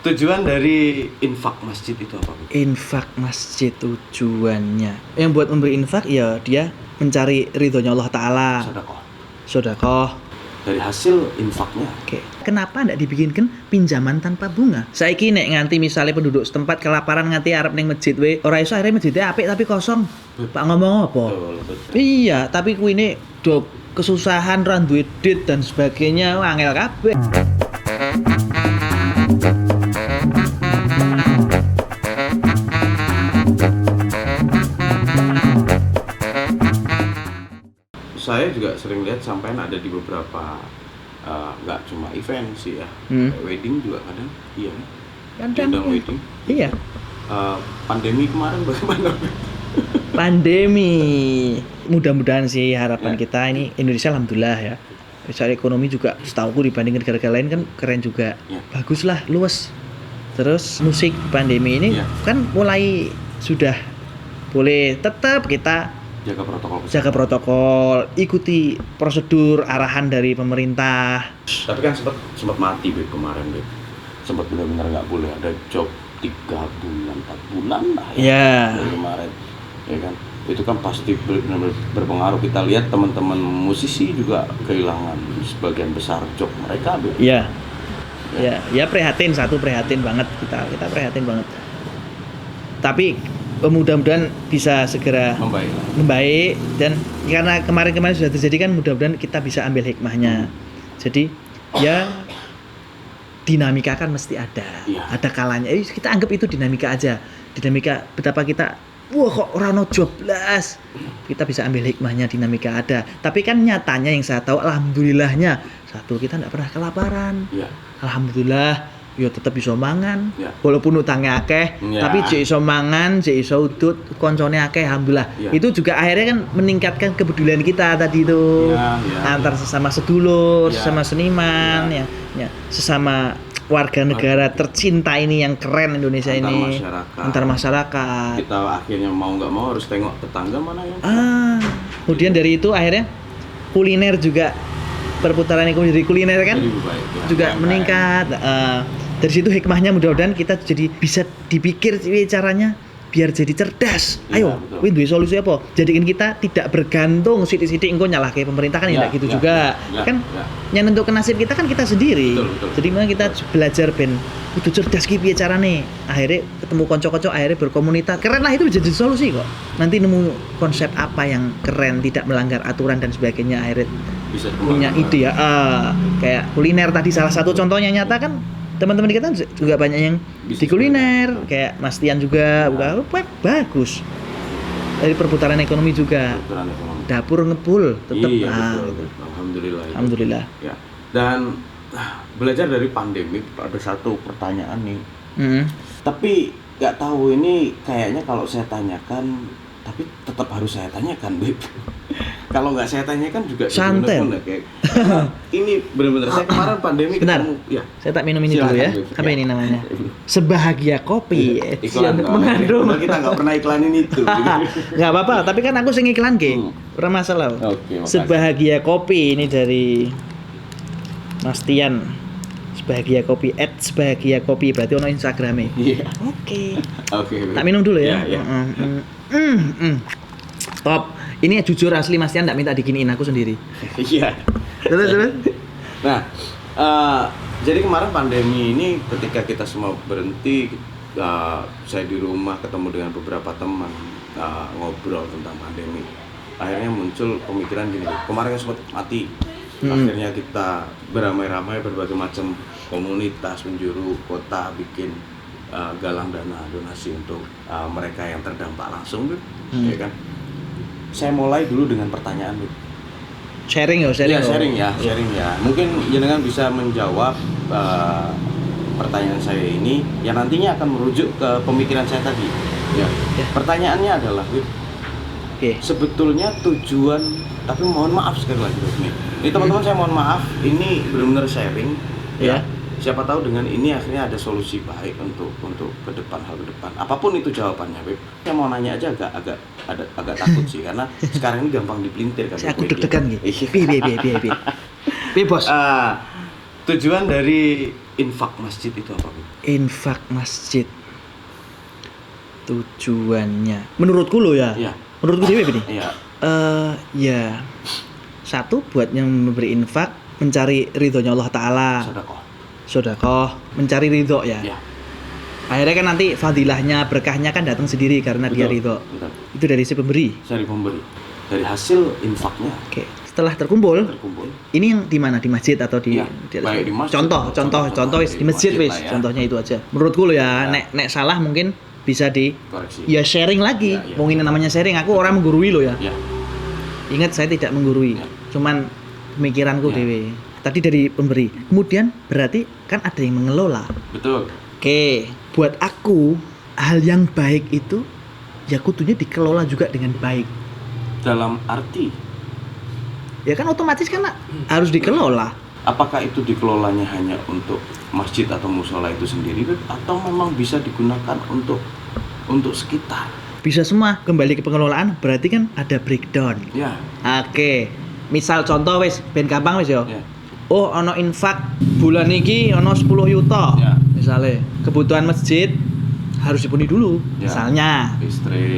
Tujuan dari infak masjid itu apa? Infak masjid tujuannya yang buat memberi infak ya dia mencari ridhonya Allah Ta'ala. Sedekah. Dari hasil infaknya. Oke. Kenapa ndak dibikinkan pinjaman tanpa bunga? Saiki nek nganti misalnya penduduk setempat kelaparan nganti arep ning masjid we, ora iso akhirnya masjidnya apik tapi kosong. Pak ngomong apa? Betul. Iya, tapi kuwi do kesusahan ra duwe duit dan sebagainya angel kabeh. Saya juga sering lihat sampai ada di beberapa nggak cuma event sih ya, wedding juga kadang, iya. Kadang wedding. Iya. Pandemi kemarin bagaimana? Pandemi, mudah-mudahan sih harapan kita ini Indonesia alhamdulillah ya. Secara ekonomi juga setahuku dibanding negara-negara lain kan keren juga, bagus lah, luas. Terus musik pandemi ini kan mulai sudah boleh tetap kita jaga protokol, ikuti prosedur arahan dari pemerintah. Tapi kan sempat mati Beb kemarin Beb. Sempat benar-benar nggak boleh ada job 3 bulan 4 bulan lah ya. Dari kemarin. Ya kan. Itu kan pasti benar-benar berpengaruh. Kita lihat teman-teman musisi juga kehilangan sebagian besar job mereka Beb. Iya. Ya prihatin banget kita prihatin banget. Tapi mudah-mudahan bisa segera membaik dan karena kemarin sudah terjadi kan mudah-mudahan kita bisa ambil hikmahnya. Jadi ya dinamika kan mesti ada kalanya. Kita anggap itu dinamika aja. Dinamika betapa kita kok orang no job las. Kita bisa ambil hikmahnya, dinamika ada. Tapi kan nyatanya yang saya tahu alhamdulillahnya kita enggak pernah kelaparan. Alhamdulillah ya tetap bisa mangan, walaupun utangnya akeh, tapi jek iso mangan, jek iso udut, koncone akeh, alhamdulillah. Itu juga akhirnya kan meningkatkan kepedulian kita tadi itu, antar sesama sedulur, sesama seniman, sesama warga negara tercinta ini yang keren Indonesia ini, antar masyarakat. Kita akhirnya mau nggak mau harus tengok tetangga mana yang. Kemudian dari itu akhirnya kuliner juga perputaran ekonomi dari kuliner kan juga meningkat. Dari situ hikmahnya mudah-mudahan kita jadi bisa dipikir caranya biar jadi cerdas. Ayo, kuwi duwe solusi apa? Jadikan kita tidak bergantung sithik-sithik engko nyalahke pemerintah kan tidak gitu juga. Kan yang nentukan nasib kita kan kita sendiri. Betul. Jadi memang kita belajar ben kudu cerdas ki piye carane. Akhirnya ketemu kanca-kanca, akhirnya berkomunitas. Keren lah itu jadi solusi kok. Nanti nemu konsep apa yang keren, tidak melanggar aturan dan sebagainya, akhirnya bisa punya ide ya. Kayak kuliner tadi salah satu contohnya nyata kan. Teman-teman kita juga banyak yang di kuliner, kayak Mas Tian juga buka web bagus. Dari perputaran ekonomi juga. Dapur ngepul tetap. Iya, betul. Alhamdulillah. Ya. Dan belajar dari pandemi ada satu pertanyaan nih. Tapi nggak tahu ini kayaknya kalau saya tanyakan, tapi tetap harus saya tanyakan, Beb. Kalau nggak saya tanyakan juga santai. Ini benar-benar saya kemarin pandemi ketemu. Saya tak minum ini dulu ya. Apa ini namanya? Sebahagia Kopi. Iklan mengandung. Kita nggak pernah iklanin itu. Nggak apa-apa. Tapi kan aku sing iklan ke. Kurang masalah. Sebahagia Kopi ini dari Mas Tian. Sebahagia Kopi @sebahagia kopi berarti ono Instagramnya. Iya. Oke. Tak minum dulu ya. Top. Ini jujur asli Mas Tian enggak minta diginiin aku sendiri. Iya. Terus. Nah, jadi kemarin pandemi ini ketika kita semua berhenti, saya di rumah ketemu dengan beberapa teman ngobrol tentang pandemi. Akhirnya muncul pemikiran gini, kemarin sempat mati. Akhirnya kita beramai-ramai berbagai macam komunitas penjuru kota bikin galang dana donasi untuk mereka yang terdampak langsung, ya kan? Saya mulai dulu dengan pertanyaan, sharing ya. Mungkin jenengan bisa menjawab pertanyaan saya ini yang nantinya akan merujuk ke pemikiran saya tadi. Pertanyaannya adalah, sebetulnya tujuan, tapi mohon maaf sekali lagi, ini teman-teman saya mohon maaf, ini benar-benar sharing. Siapa tahu dengan ini akhirnya ada solusi baik untuk ke depan, hal ke depan. Apapun itu jawabannya, Beb. Saya mau nanya aja agak takut sih karena sekarang ini gampang dipelintir kan. Aku deg-degan gitu. Piye, Bos. Tujuan dari infak masjid itu apa, Bu? Infak masjid. Tujuannya menurutku lo ya. Iya. Menurutku dewe ini. Iya. Ya. Satu buat yang memberi infak mencari ridhonya Allah Ta'ala. Sedekah, mencari ridho ya. Iya. Akhirnya kan nanti fadilahnya, berkahnya kan datang sendiri karena dia ridho. Betul. Itu dari si pemberi. Dari pemberi. Dari hasil infaknya. Oke. Setelah terkumpul, ini yang di mana? Di masjid atau di, ya, di baik di masjid, contoh wis di masjid wis. ya. Contohnya itu aja. Menurutku lo ya, nek salah mungkin bisa di koreksi. Ya sharing lagi. Ya. Mungkin namanya sharing. Aku orang menggurui lo ya. Ya. Ingat saya tidak menggurui. Ya. Cuman pemikiranku Ya. dewe. Tadi dari pemberi. Kemudian berarti kan ada yang mengelola. Betul. Oke, buat aku hal yang baik itu ya kudunya dikelola juga dengan baik. Dalam arti Ya kan otomatis kan harus dikelola. apakah itu dikelolanya hanya untuk masjid atau musola itu sendiri, Beb? Atau memang bisa digunakan untuk sekitar? Bisa semua kembali ke pengelolaan, berarti kan ada breakdown. Ya. Oke. Misal contoh wis ben gampang wis yo. Ya. Oh, ono infak bulan iki ono 10 yuta. Ya. Misalnya kebutuhan masjid harus dipenuhi dulu. Ya. Misalnya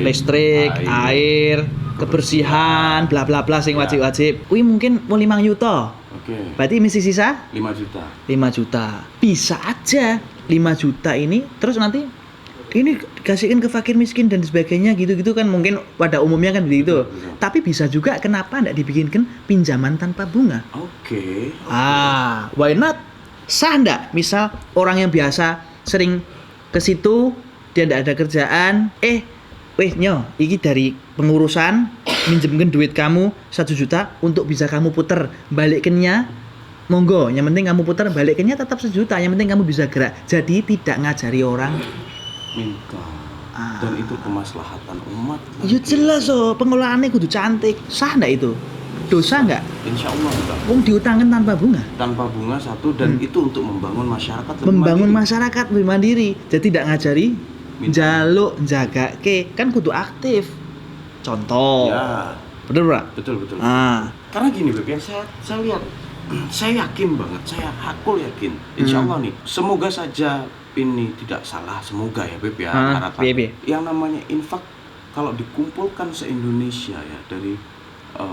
listrik, air, kebersihan, bla bla bla sing Ya. wajib-wajib. Wih mungkin mau 5 juta. Oke. Berarti mesti sisa 5 juta. 5 juta. Bisa aja 5 juta ini terus nanti ini dikasihkan ke fakir miskin dan sebagainya gitu-gitu kan mungkin pada umumnya kan begitu. Betul. Tapi bisa juga kenapa enggak dibikinkan pinjaman tanpa bunga? Oke. Why not? Sah enggak? Misal orang yang biasa sering ke situ dia enggak ada kerjaan, weh nyo, iki dari pengurusan minjemkan duit kamu 1 juta untuk bisa kamu puter balikinnya. Monggo, yang penting kamu putar balikinnya tetap 1 juta, yang penting kamu bisa gerak. Jadi tidak ngajari orang Minta. Dan itu kemaslahatan umat. Ya jelas pengelolaannya kudu cantik. Sah enggak itu? Dosa enggak? Insya Allah enggak. Wong diutangkan tanpa bunga. Tanpa bunga satu dan itu untuk membangun masyarakat lebih Membangun mandiri. masyarakat lebih mandiri. Jadi tidak ngajari Minta. jaluk jaga kan kudu aktif. Contoh. Ya. Bener, Bro? Betul. Karena gini, Beb, yang saya lihat, saya yakin banget, aku yakin, insya Allah nih, semoga saja ini tidak salah, semoga ya, Beb ya, harapan. Iya. Yang namanya infak kalau dikumpulkan se-Indonesia ya dari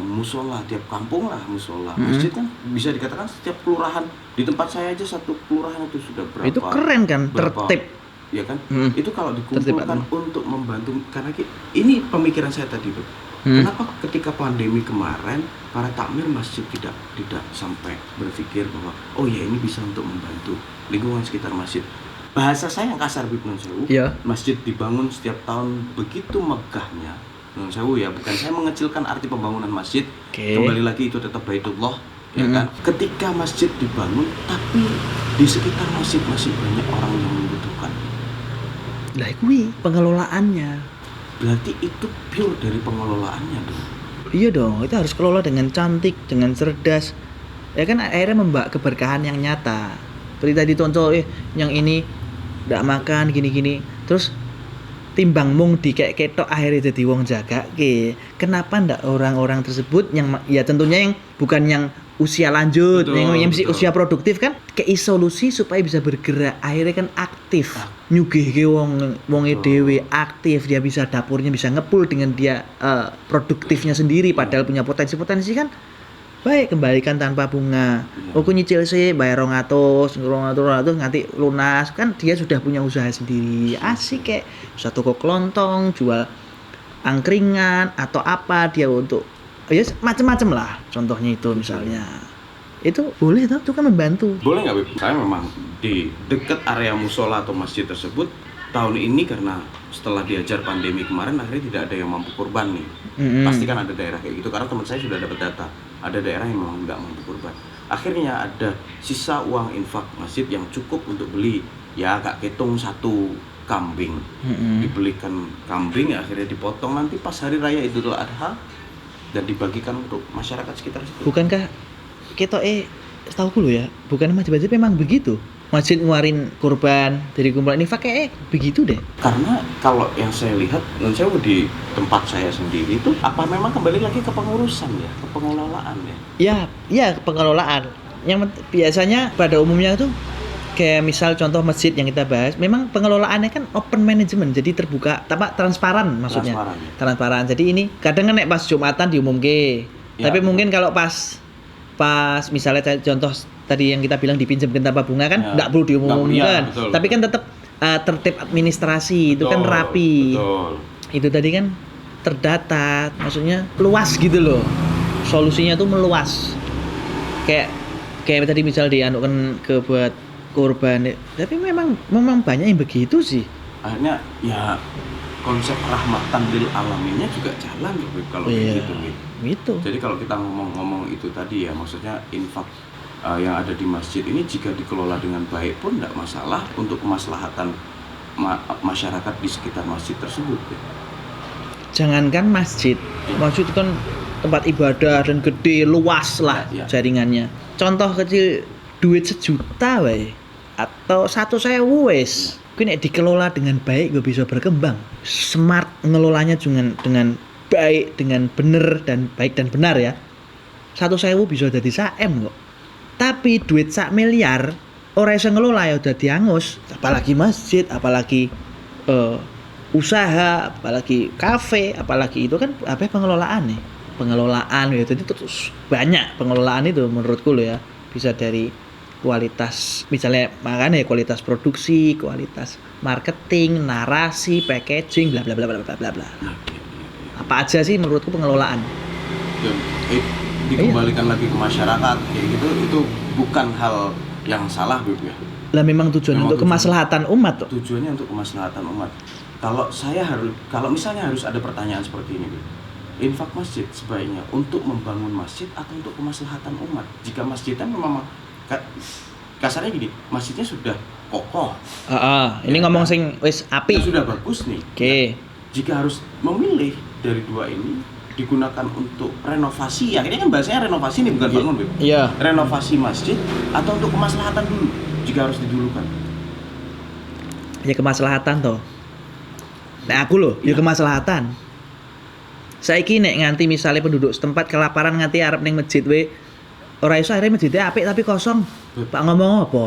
musola, tiap kampung lah musola, masjid kan bisa dikatakan setiap kelurahan. Di tempat saya aja satu kelurahan itu sudah berapa? Itu keren kan, tertib. Ya kan? Itu kalau dikumpulkan untuk membantu, karena ini pemikiran saya tadi, Beb. Kenapa ketika pandemi kemarin para takmir masjid tidak sampai berpikir bahwa oh ya ini bisa untuk membantu lingkungan sekitar masjid. Bahasa saya yang kasar, Bib, Nun Sewu. Iya. Masjid dibangun setiap tahun begitu megahnya. Nun Sewu ya, bukan saya mengecilkan arti pembangunan masjid. Oke. Kembali lagi itu tetap Baitullah, ya kan? Ketika masjid dibangun tapi di sekitar masjid masih banyak orang yang membutuhkan. Lah kuwi pengelolaannya. Berarti itu pure dari pengelolaannya dong. Iya dong, itu harus kelola dengan cantik, dengan cerdas. Ya kan akhirnya membawa keberkahan yang nyata. Seperti tadi contoh yang ini ndak makan gini-gini. Terus timbang mung dikek-ketok akhirnya jadi wong jaga. Kenapa ndak orang-orang tersebut yang ya tentunya yang bukan yang usia lanjut, yang mesti usia produktif kan kei solusi supaya bisa bergerak, akhirnya kan aktif. Nyugihke wonge dhewe aktif, dia bisa dapurnya bisa ngepul dengan dia produktifnya sendiri padahal punya potensi kan. Baik, kembalikan tanpa bunga. Aku nyicil sih bayar 200 nanti lunas kan dia sudah punya usaha sendiri. Asik kayak bisa toko kelontong, jual angkringan atau apa dia untuk ya macam-macam lah contohnya itu misalnya. Itu boleh tuh, itu kan membantu. Boleh nggak, Beb? Saya memang di dekat area musola atau masjid tersebut tahun ini karena setelah diajar pandemi kemarin akhirnya tidak ada yang mampu kurban nih. Pasti kan ada daerah kayak gitu karena teman saya sudah dapat data. Ada daerah yang memang nggak mampu kurban. Akhirnya ada sisa uang infak masjid yang cukup untuk beli ya agak ketung 1 kambing. Dibelikan kambing ya akhirnya dipotong nanti pas hari raya Idul Adha dan dibagikan untuk masyarakat sekitar situ. Bukankah kita setahu dulu ya, bukan masjid memang begitu. Masjid ngeluarin kurban dari kumpulan infak kayak begitu deh. Karena kalau yang saya lihat, dan saya di tempat saya sendiri itu apa memang kembali lagi ke pengurusan ya, ke pengelolaan ya. Ya pengelolaan. biasanya pada umumnya tuh kayak misal contoh masjid yang kita bahas, memang pengelolaannya kan open management, jadi terbuka, transparan maksudnya. Transparan. Jadi ini kadang kan nek pas Jumatan diumumke. Ya, tapi mungkin kalau pas misalnya contoh tadi yang kita bilang dipinjamkan tanpa bunga kan enggak perlu diumumkan. Ya, tapi kan tetap tertib administrasi, itu kan rapi. Betul. Itu tadi kan terdata, maksudnya luas gitu loh. Solusinya tuh meluas. Kayak tadi misal dianukan ke buat korban, tapi memang banyak yang begitu sih. Akhirnya ya konsep rahmatan lil alaminnya juga jalan kalau gitu. Gitu. Jadi kalau kita ngomong itu tadi ya, maksudnya infak yang ada di masjid ini jika dikelola dengan baik pun tidak masalah untuk kemaslahatan masyarakat di sekitar masjid tersebut. Ya. Jangankan masjid kan tempat ibadah dan gede, luas lah jaringannya. Contoh kecil duit 1 juta wae atau 1.000 wes. Kuwi nek dikelola dengan baik gue bisa berkembang. Smart ngelolanya dengan baik, dengan bener dan baik dan benar ya. 1.000 bisa jadi 1 M kok. Tapi duit 1 miliar ora iso ngelola ya udah diangus, apalagi masjid, apalagi usaha, apalagi kafe, apalagi itu kan apa pengelolaan ya. Jadi terus banyak pengelolaan itu menurutku loh ya. Bisa dari kualitas, misalnya makanya kualitas produksi, kualitas marketing, narasi, packaging, bla bla bla bla bla bla. Apa aja sih menurutku pengelolaan? Dikembalikan lagi ke masyarakat kayak gitu, itu bukan hal yang salah ya. Lah memang tujuan untuk kemaslahatan umat tuh. Tujuannya untuk kemaslahatan umat. Kalau misalnya harus ada pertanyaan seperti ini, infak masjid sebaiknya untuk membangun masjid atau untuk kemaslahatan umat? Jika masjidnya memang kasarnya gini, masjidnya sudah kokoh. Ini ngomong sing wis apik. Sudah bagus nih. Oke. Jika harus memilih dari dua ini digunakan untuk renovasi, ya ini kan bahasanya renovasi nih bukan bangun, Beb. Iya. Renovasi masjid atau untuk kemaslahatan dulu jika harus didulukan. Ya kemaslahatan toh. Nah aku loh, ya kemaslahatan. Saiki nek nganti misalnya penduduk setempat kelaparan nganti arep ning masjid we ora iso akhirnya masjidnya apik tapi kosong. Pak ngomong apa?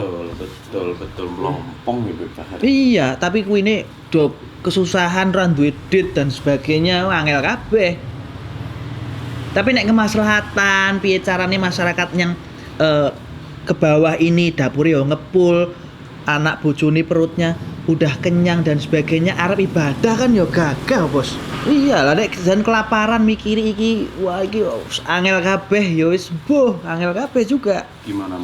Betul melompong gitu Pak. Iya, tapi kuwi ini do kesusahan ra duwe duit dan sebagainya angel kabeh. Tapi nek kemaslahatan piye carane masyarakat yang ke bawah ini dapur yo ngepul, anak bojone perutnya udah kenyang dan sebagainya, arep ibadah kan yo gagah, Bos. Iya lah nek jan kelaparan mikiri iki, wah iki angel kabeh ya wis angel kabeh juga. Gimana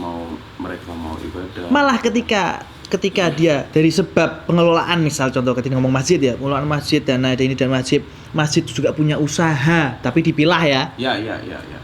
mereka mau ibadah? Malah ketika dia dari sebab pengelolaan, misal contoh ketika ngomong masjid ya, pengelolaan masjid dan ada ini dan masjid juga punya usaha, tapi dipilah ya. Ya.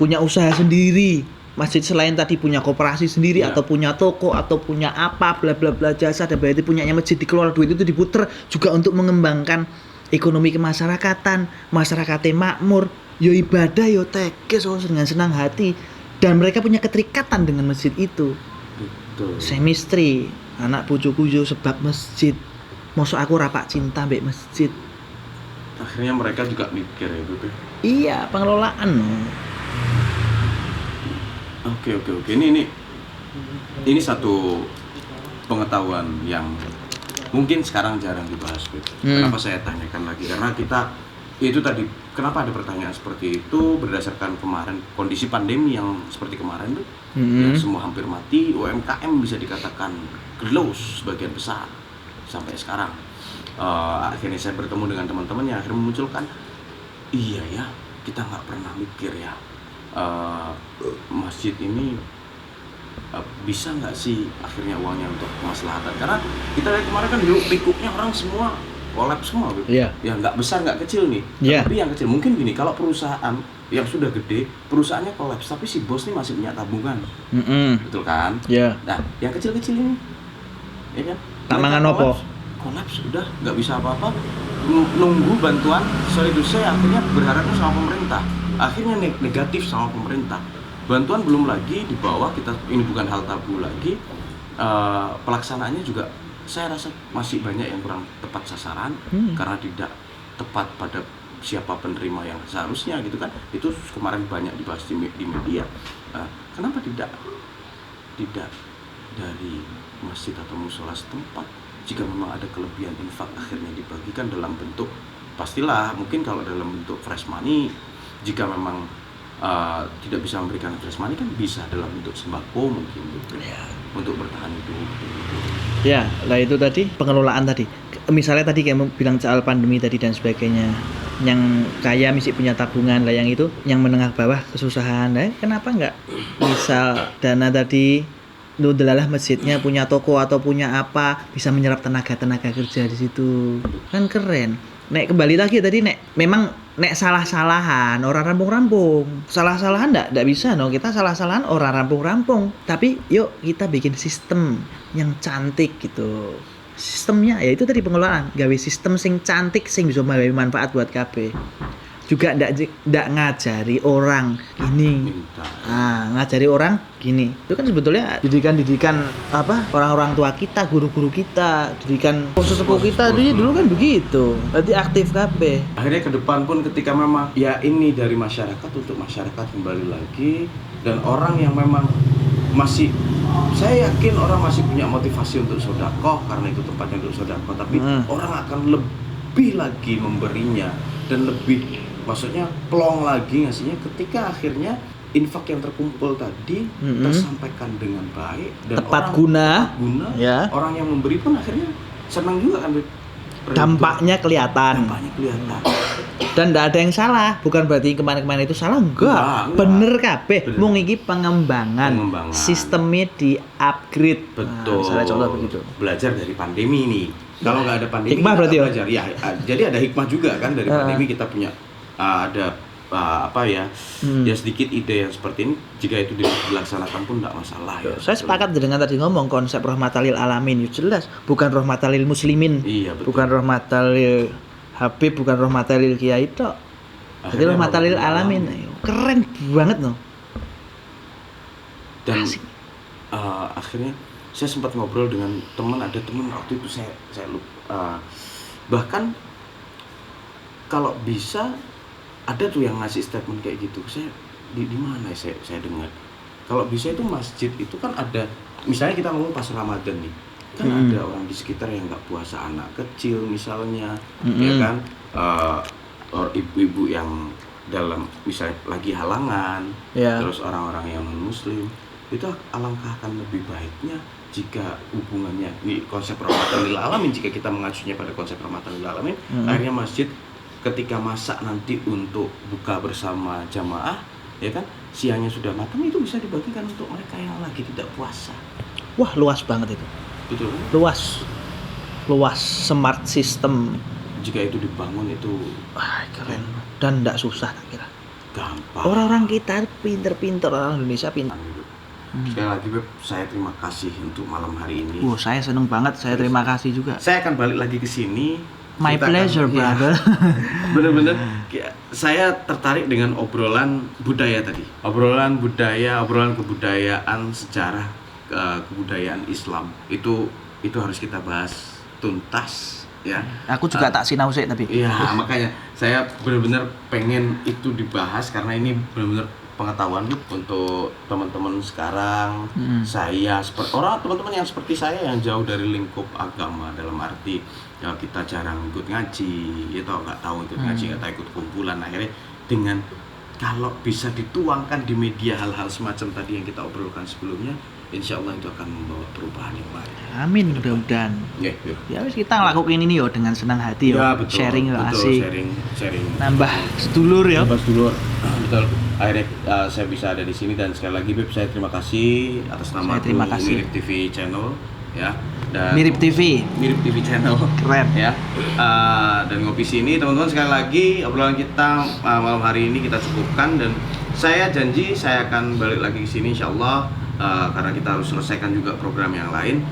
Punya usaha sendiri. Masjid selain tadi punya koperasi sendiri atau punya toko atau punya apa bla bla bla jasa, dan berarti punyanya masjid dikelola, duit itu diputer juga untuk mengembangkan ekonomi kemasyarakatan, masyarakatnya makmur, yo ibadah yo tekes dengan senang hati, dan mereka punya keterikatan dengan masjid itu. Betul. Semistri, anak bojoku yo sebab masjid. Mosok aku rapak cinta mbek masjid. Akhirnya mereka juga mikir ya itu. Iya, pengelolaan. Oke. Ini satu pengetahuan yang mungkin sekarang jarang dibahas, gitu. Kenapa saya tanyakan lagi? Karena kita itu tadi, kenapa ada pertanyaan seperti itu berdasarkan kemarin kondisi pandemi yang seperti kemarin tuh, yang semua hampir mati, UMKM bisa dikatakan close sebagian besar sampai sekarang. Akhirnya saya bertemu dengan teman-teman yang akhirnya memunculkan, iya ya, kita nggak pernah mikir ya, masjid ini bisa nggak sih akhirnya uangnya untuk kemaslahatan, karena kita lihat kemarin kan pikuknya orang semua kolaps semua gitu. Ya nggak besar nggak kecil nih, tapi yang kecil mungkin gini, kalau perusahaan yang sudah gede perusahaannya kolaps tapi si bos nih masih punya tabungan, betul kan? Nah yang kecil-kecil ini ya kan tamangan opo kolaps udah nggak bisa apa-apa, nunggu bantuan, sorry to say, akhirnya berharapnya sama pemerintah, akhirnya negatif sama pemerintah. Bantuan belum lagi di bawah kita, ini bukan hal tabu lagi, pelaksanaannya juga saya rasa masih banyak yang kurang tepat sasaran, karena tidak tepat pada siapa penerima yang seharusnya gitu kan. Itu kemarin banyak dibahas di media. Kenapa tidak tidak dari masjid atau musola setempat. Jika memang ada kelebihan infak akhirnya dibagikan dalam bentuk, pastilah mungkin kalau dalam bentuk fresh money, jika memang tidak bisa memberikan fresh money kan bisa dalam bentuk sembako mungkin gitu ya, untuk bertahan hidup gitu. Ya, lah itu tadi pengelolaan tadi. Misalnya tadi kayak bilang soal pandemi tadi dan sebagainya. Yang kaya mesti punya tabungan, lah yang itu yang menengah bawah kesusahan. Nah, kenapa enggak misal dana tadi delalah masjidnya punya toko atau punya apa, bisa menyerap tenaga kerja di situ. Kan keren. Nek kembali lagi tadi nek memang nek salah-salahan orang rampung-rampung. Salah-salahan ndak bisa no, kita salah-salahan orang rampung-rampung. Tapi yuk kita bikin sistem yang cantik gitu. Sistemnya ya itu tadi pengelolaan, gawe sistem sing cantik sing bisa gawe manfaat buat KB. Juga ndak ngajari orang gini. Ngajari orang gini. Itu kan sebetulnya didikan apa orang-orang tua kita, guru-guru kita, didikan sesepuh kita dulu kan begitu. Berarti aktif KB. Akhirnya ke depan pun ketika memang ya ini dari masyarakat untuk masyarakat kembali lagi, dan orang yang memang masih, saya yakin orang masih punya motivasi untuk sedekah karena itu tempatnya untuk sedekah, tapi orang akan lebih lagi memberinya dan lebih, maksudnya plong lagi ngasihnya ketika akhirnya infak yang terkumpul tadi tersampaikan dengan baik dan tepat guna ya. Orang yang memberi pun akhirnya senang juga kan, dampaknya kelihatan. Dan tidak ada yang salah, bukan berarti kemarin-kemarin itu salah, enggak. Bener kabeh, mung iki pengembangan. Sistemnya di-upgrade. Betul. Saya contoh begitu. Belajar dari pandemi ini. Kalau nggak ada pandemi hikmah kita berarti belajar. Ya, jadi ada hikmah juga kan dari pandemi, kita punya ada ya sedikit ide yang seperti ini, jika itu dilaksanakan pun tidak masalah ya. Saya sepakat dengan tadi ngomong konsep rahmatalil alamin, itu jelas bukan rahmatalil muslimin. Iya, betul. Bukan rahmatalil Habib, bukan rahmatalil kiai itu. Jadi rahmatalil alamin. Keren banget loh. Dan akhirnya saya sempat ngobrol dengan teman, ada teman waktu itu saya lupa, bahkan kalau bisa ada tuh yang ngasih statement kayak gitu. Saya di mana saya dengar, kalau bisa itu masjid itu kan ada, misalnya kita ngomong pas Ramadan nih, kan ada orang di sekitar yang nggak puasa, anak kecil misalnya, ya kan, ibu-ibu yang dalam misalnya lagi halangan, terus orang-orang yang non muslim, itu alangkah akan lebih baiknya jika hubungannya ini konsep rahmatan lil alamin, jika kita mengacunya pada konsep rahmatan lil alamin, akhirnya masjid ketika masak nanti untuk buka bersama jamaah, ya kan, siangnya sudah matang, itu bisa dibagikan untuk mereka yang lagi tidak puasa. Wah, luas banget itu. Betul. Luas smart system. Jika itu dibangun itu keren. Dan tidak susah, tak kira. Gampang. Orang-orang kita pinter-pinter, orang Indonesia pinter. Sekali lagi Beb, saya terima kasih untuk malam hari ini. Saya seneng banget, saya terima kasih juga. Saya akan balik lagi ke sini. My pleasure, brother. Bener-bener, saya tertarik dengan obrolan budaya tadi. Obrolan budaya, obrolan kebudayaan, sejarah kebudayaan Islam. Itu harus kita bahas tuntas, ya. Aku juga tak sinau sih tapi. Iya, makanya saya benar-benar pengen itu dibahas karena ini benar-benar pengetahuan untuk teman-teman sekarang. Saya seperti teman-teman yang seperti saya yang jauh dari lingkup agama, dalam arti ya kita jarang ikut ngaji, ya nggak tahu ikut ngaji, nggak tahu ikut kumpulan. Akhirnya dengan kalau bisa dituangkan di media hal-hal semacam tadi yang kita obrolkan sebelumnya, insya Allah itu akan membawa perubahan yang baik. Amin, mudah-mudahan. Ya wis kita ngelakuin ini yo dengan senang hati yo. Ya, betul, sharing yo asik. Sharing. Nambah sedulur ya. Betul. Akhirnya saya bisa ada di sini, dan sekali lagi Beb, saya terima kasih atas nama Mirip TV Channel, ya. Dan Mirip TV Channel, keren ya. Dan ngopi sini teman-teman, sekali lagi obrolan kita malam hari ini kita cukupkan, dan saya janji saya akan balik lagi ke sini insyaallah, karena kita harus selesaikan juga program yang lain.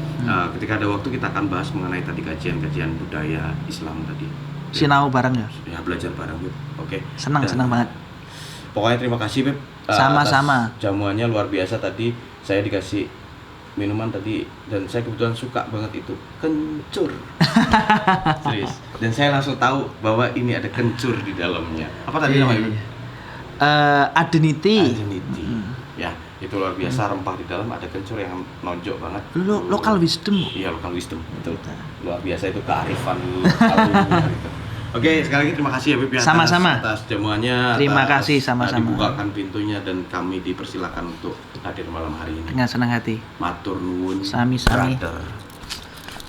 Ketika ada waktu kita akan bahas mengenai tadi kajian budaya Islam tadi. Sinau bareng ya. Ya, belajar bareng Beb. Oke. Senang banget. Pokoknya terima kasih Beb. Sama-sama. Jamuannya luar biasa tadi. Saya dikasih minuman tadi dan saya kebetulan suka banget itu, kencur. Serius. Dan saya langsung tahu bahwa ini ada kencur di dalamnya. Apa tadi namanya? Adeniti. Ya. Itu luar biasa, rempah di dalam, ada kencur yang nonjok banget. Local wisdom. Iya, local wisdom, betul. Luar biasa itu kearifan lokal gitu. Oke, sekali lagi terima kasih ya Bib ya, Sama-sama. atas jamuannya. Terima atas, kasih, sama-sama. dibukakan pintunya dan kami dipersilakan untuk hadir malam hari ini. Dengan senang hati. Matur nuwun. Sami-sami. Brother.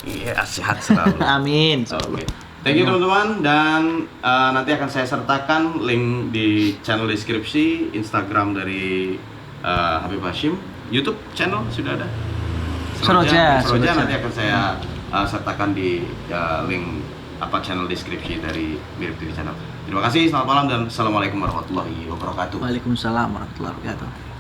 Iya, sehat selalu. Amin. Oke. Thank you teman-teman, dan nanti akan saya sertakan link di channel deskripsi Instagram dari Habib Hashim, YouTube channel sudah ada. Seroja. Nanti akan saya sertakan di link channel deskripsi dari Mirip TV Channel. Terima kasih, selamat malam dan assalamualaikum warahmatullahi wabarakatuh. Waalaikumsalam warahmatullahi wabarakatuh.